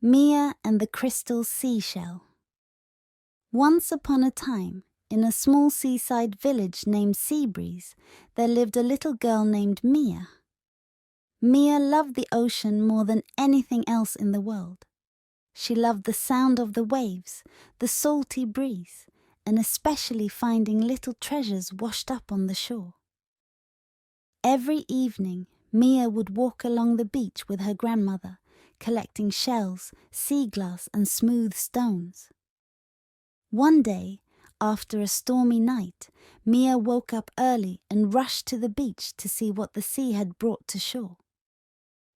Mia and the Crystal Seashell. Once upon a time, in a small seaside village named Seabreeze, there lived a little girl named Mia. Mia loved the ocean more than anything else in the world. She loved the sound of the waves, the salty breeze, and especially finding little treasures washed up on the shore. Every evening, Mia would walk along the beach with her grandmother, collecting shells, sea glass, and smooth stones. One day, after a stormy night, Mia woke up early and rushed to the beach to see what the sea had brought to shore.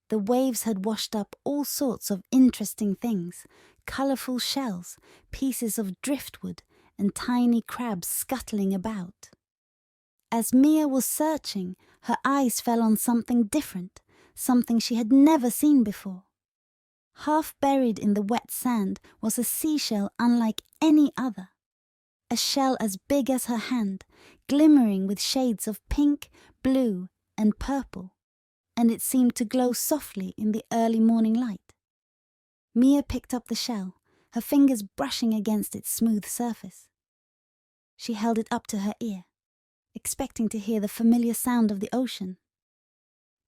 The waves had washed up all sorts of interesting things, colourful shells, pieces of driftwood, and tiny crabs scuttling about. As Mia was searching, her eyes fell on something different, something she had never seen before. Half buried in the wet sand was a seashell unlike any other. A shell as big as her hand, glimmering with shades of pink, blue, and purple, and it seemed to glow softly in the early morning light. Mia picked up the shell, her fingers brushing against its smooth surface. She held it up to her ear, expecting to hear the familiar sound of the ocean.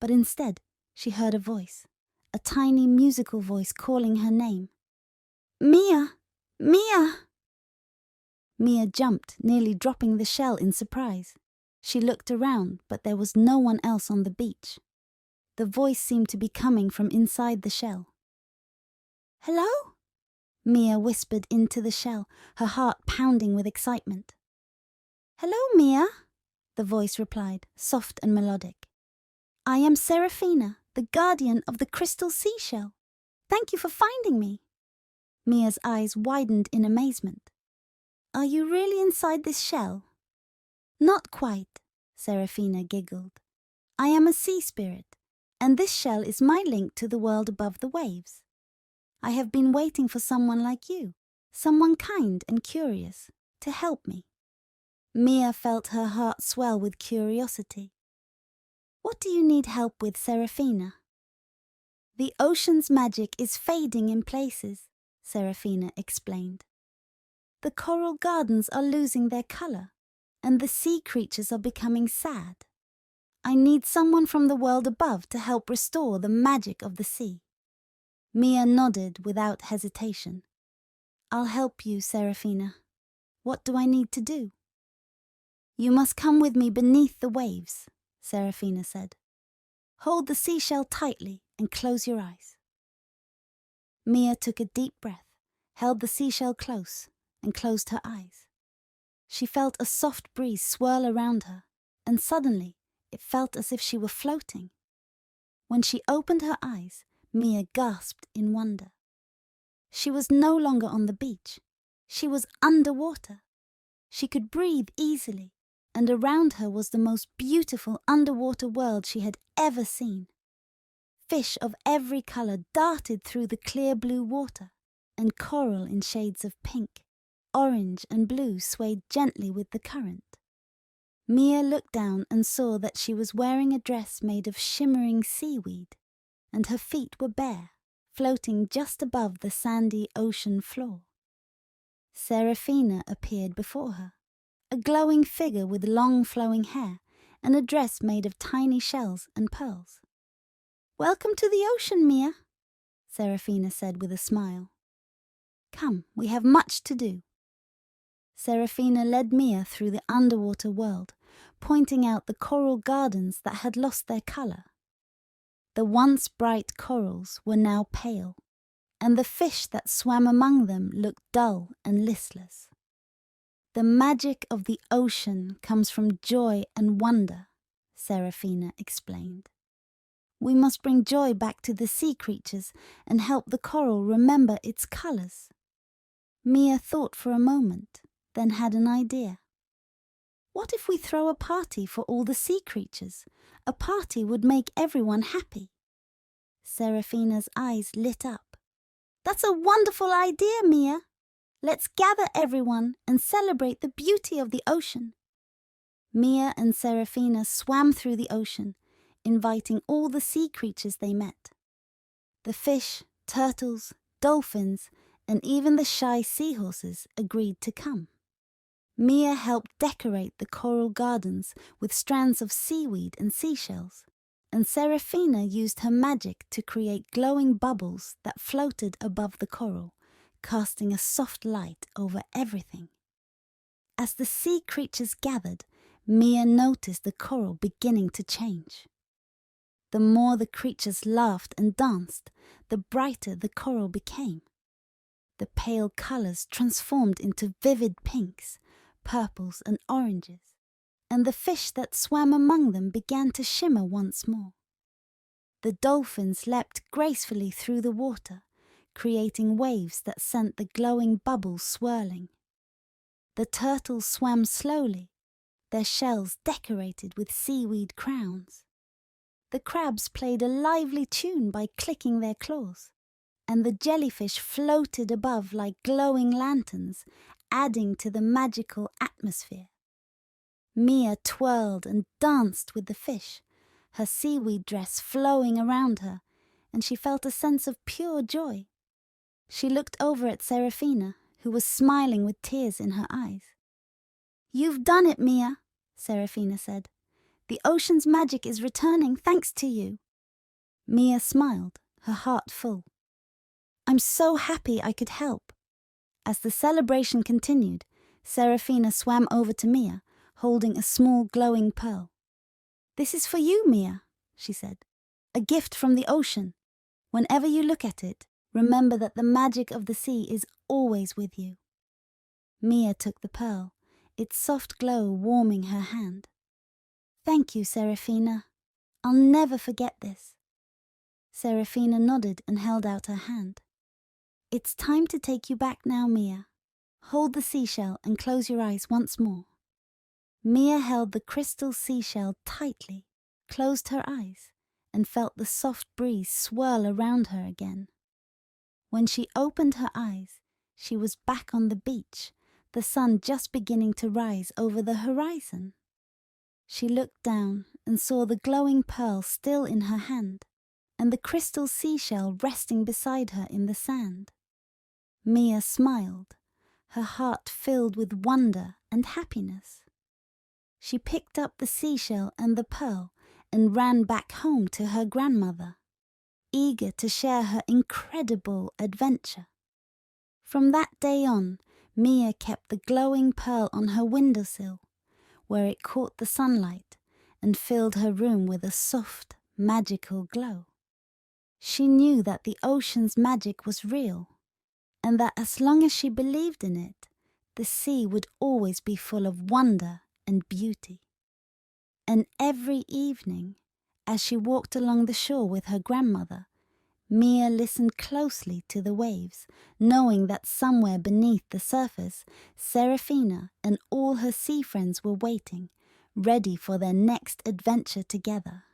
But instead, she heard a voice, a tiny musical voice calling her name. "Mia! Mia!" Mia jumped, nearly dropping the shell in surprise. She looked around, but there was no one else on the beach. The voice seemed to be coming from inside the shell. "Hello?" Mia whispered into the shell, her heart pounding with excitement. "Hello, Mia," the voice replied, soft and melodic. "I am Seraphina, the guardian of the crystal seashell. Thank you for finding me." Mia's eyes widened in amazement. "Are you really inside this shell?" "Not quite," Seraphina giggled. "I am a sea spirit, and this shell is my link to the world above the waves. I have been waiting for someone like you, someone kind and curious, to help me." Mia felt her heart swell with curiosity. "What do you need help with, Seraphina?" "The ocean's magic is fading in places," Seraphina explained. "The coral gardens are losing their colour, and the sea creatures are becoming sad. I need someone from the world above to help restore the magic of the sea." Mia nodded without hesitation. "I'll help you, Seraphina. What do I need to do?" "You must come with me beneath the waves," Seraphina said. "Hold the seashell tightly and close your eyes." Mia took a deep breath, held the seashell close, and closed her eyes. She felt a soft breeze swirl around her, and suddenly it felt as if she were floating. When she opened her eyes, Mia gasped in wonder. She was no longer on the beach. She was underwater. She could breathe easily, and around her was the most beautiful underwater world she had ever seen. Fish of every colour darted through the clear blue water, and coral in shades of pink, orange and blue swayed gently with the current. Mia looked down and saw that she was wearing a dress made of shimmering seaweed, and her feet were bare, floating just above the sandy ocean floor. Seraphina appeared before her, a glowing figure with long flowing hair and a dress made of tiny shells and pearls. "Welcome to the ocean, Mia," Seraphina said with a smile. "Come, we have much to do." Seraphina led Mia through the underwater world, pointing out the coral gardens that had lost their colour. The once bright corals were now pale, and the fish that swam among them looked dull and listless. "The magic of the ocean comes from joy and wonder," Seraphina explained. "We must bring joy back to the sea creatures and help the coral remember its colours." Mia thought for a moment, then had an idea. "What if we throw a party for all the sea creatures? A party would make everyone happy." Seraphina's eyes lit up. "That's a wonderful idea, Mia. Let's gather everyone and celebrate the beauty of the ocean." Mia and Seraphina swam through the ocean, inviting all the sea creatures they met. The fish, turtles, dolphins, and even the shy seahorses agreed to come. Mia helped decorate the coral gardens with strands of seaweed and seashells, and Seraphina used her magic to create glowing bubbles that floated above the coral, casting a soft light over everything. As the sea creatures gathered, Mia noticed the coral beginning to change. The more the creatures laughed and danced, the brighter the coral became. The pale colors transformed into vivid pinks, purples and oranges, and the fish that swam among them began to shimmer once more. The dolphins leapt gracefully through the water, creating waves that sent the glowing bubbles swirling. The turtles swam slowly, their shells decorated with seaweed crowns. The crabs played a lively tune by clicking their claws, and the jellyfish floated above like glowing lanterns, adding to the magical atmosphere. Mia twirled and danced with the fish, her seaweed dress flowing around her, and she felt a sense of pure joy. She looked over at Seraphina, who was smiling with tears in her eyes. "You've done it, Mia," Seraphina said. "The ocean's magic is returning thanks to you." Mia smiled, her heart full. "I'm so happy I could help." As the celebration continued, Seraphina swam over to Mia, holding a small glowing pearl. "This is for you, Mia," she said. "A gift from the ocean. Whenever you look at it, remember that the magic of the sea is always with you." Mia took the pearl, its soft glow warming her hand. "Thank you, Seraphina. I'll never forget this." Seraphina nodded and held out her hand. "It's time to take you back now, Mia. Hold the seashell and close your eyes once more." Mia held the crystal seashell tightly, closed her eyes, and felt the soft breeze swirl around her again. When she opened her eyes, she was back on the beach, the sun just beginning to rise over the horizon. She looked down and saw the glowing pearl still in her hand, and the crystal seashell resting beside her in the sand. Mia smiled, her heart filled with wonder and happiness. She picked up the seashell and the pearl and ran back home to her grandmother, eager to share her incredible adventure. From that day on, Mia kept the glowing pearl on her windowsill, where it caught the sunlight and filled her room with a soft, magical glow. She knew that the ocean's magic was real, and that as long as she believed in it, the sea would always be full of wonder and beauty. And every evening, as she walked along the shore with her grandmother, Mia listened closely to the waves, knowing that somewhere beneath the surface, Seraphina and all her sea friends were waiting, ready for their next adventure together.